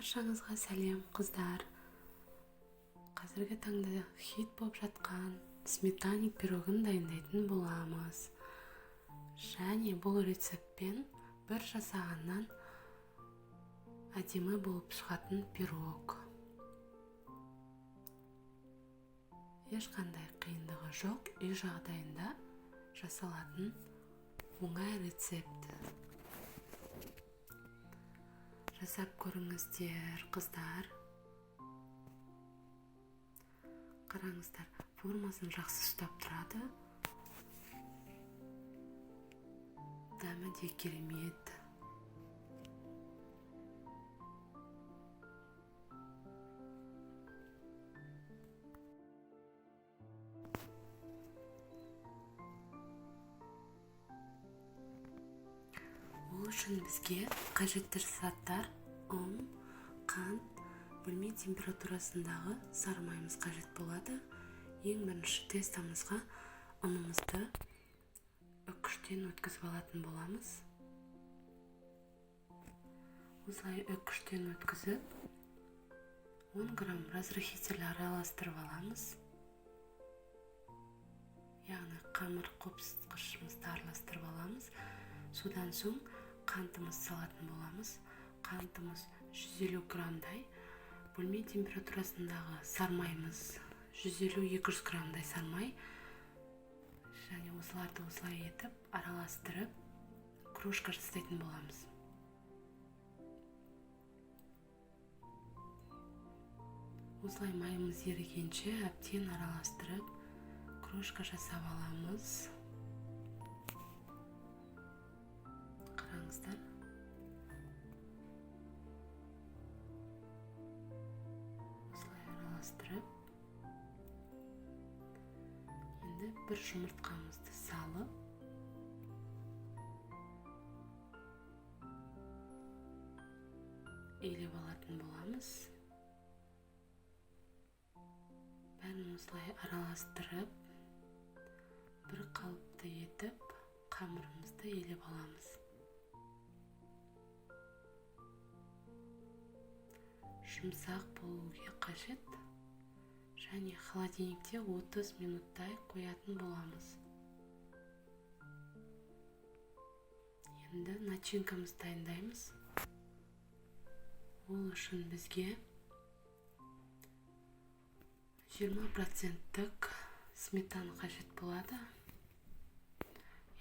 Баршаңызға сәлем қыздар. Қазіргі таңда хит болып жатқан сметанник пирогын дайындайтын боламыз. Және бұл рецептпен бір жасағаннан әдемі болып шығатын пирог. Ешқандай қиындығы жоқ, үй жағдайында жасалатын оңай рецепт. Жасап көріңіздер, қыздар. Қараңыздар, формасын жақсы ұстап тұрады. Дәмі де керемет. Ол үшін бізге қажетті заттар: ұн, қант, бөлме температурасындағы сары майымыз қажет болады. Ең бірінші тестамызға ұнымызды үккіштен өткізіп алатын боламыз. Осылай үккіштен өткізіп 10 грамм разрыхитель араластырып аламыз. Яғни қамыр қопсытқышымызды араластырып аламыз. Содан соң қантымыз салатын боламыз. Қантымыз 150 граммдай, бөлме температурасындағы сармаймыз 150-200 граммдай сармай. Және осыларды осылай етіп араластырып крошка жасайтын боламыз. Осылай майымыз ерігенше әбден араластырып крошка жасап аламыз. Қараңыздар. Осылай араластырып, енді бір жұмыртқамызды салып, елеп алатын боламыз. Бәрін осылай араластырып, бір қалыпты етіп, қамырымызды елеп аламыз. Жұмсақ болуға қажет, және холодильникте 30 минуттай қоятын боламыз. Енді начинкамызды дайындаймыз. Ол үшін бізге 20% сметана қажет болады.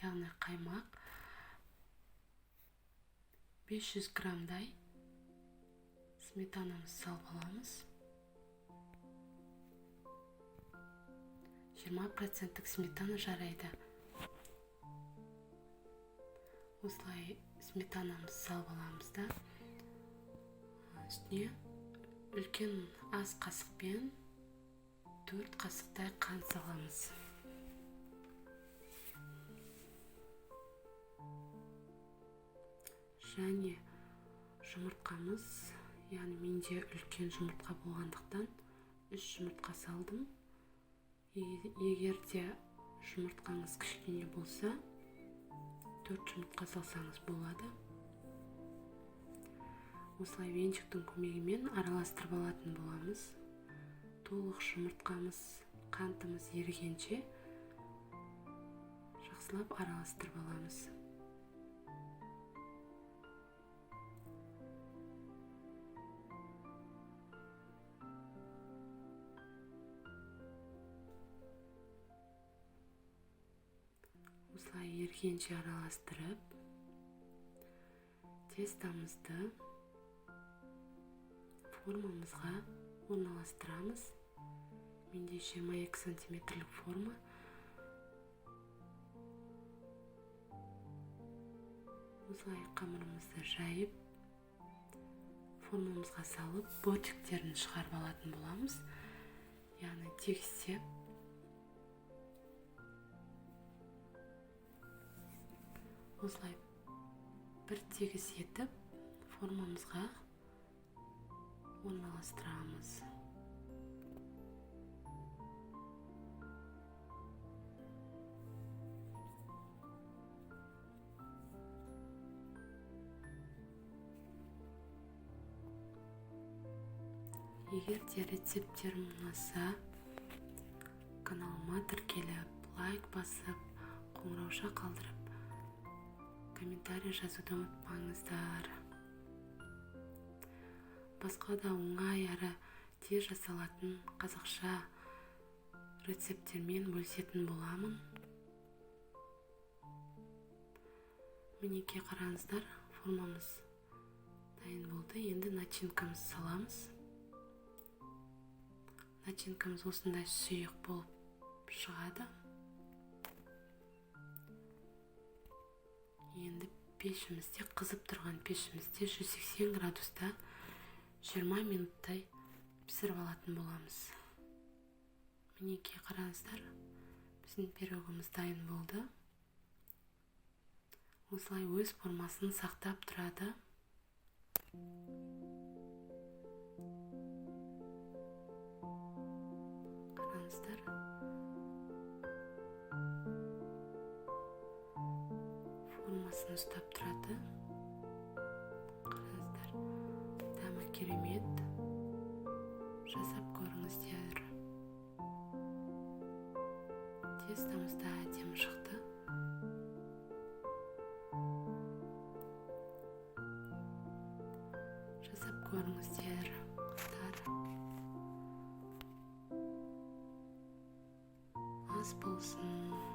Яғни қаймақ 500 граммдай сметанамыз салып аламыз. 20% сметана жарайды. Осылай сметанамыз салып аламыз да, үстіне үлкен ас қасықпен 4 қасықтай қант саламыз. Және жұмыртқамыз, яғни менде үлкен жұмыртқа болғандықтан 3 жұмыртқа салдым. Егер де жұмыртқаңыз кішкене болса, 4 жұмыртқа салсаңыз болады. Осылай венчиктің көмегімен араластырып алатын боламыз. Толық жұмыртқамыз, қантымыз ерігенше жақсылап араластырып аламыз. Осылай ерігенше араластырып, тестамызды формамызға орналастырамыз. Менде 22 сантиметрлік форма. Осылай қамырымызды жайып, формамызға салып, бортиктерін шығарып алатын боламыз. Яғни тегістеп, осылай бір тегіс етіп формамызға орналастырамыз. Егер де рецепттерім ұнаса, каналыма тіркеліп, лайк басып, қоңырауша қалдырып, комментарий жазуды ұмытпаңыздар. Басқа да оңай әрі тез жасалатын қазақша рецепттермен бөлісетін боламын. Мінекей қараңыздар, формамыз дайын болды. Енді начинкамыз саламыз. Начинкамыз осындай сұйық болып шығады. Енді пешімізде, қызып тұрған пешімізде 180 градуста 20 минуттай пісіріп алатын боламыз. Мінекей қараңыздар, біздің пирогымыз дайын болды. Осылай өз формасын сақтап тұрады. Қараңыздар. Формасын ұстап тұрады. Қараңыздар. Дәмі керемет. Жасап көріңіздер. Тестамыз да әдемі шықты. Жасап көріңіздер. Ас болсын.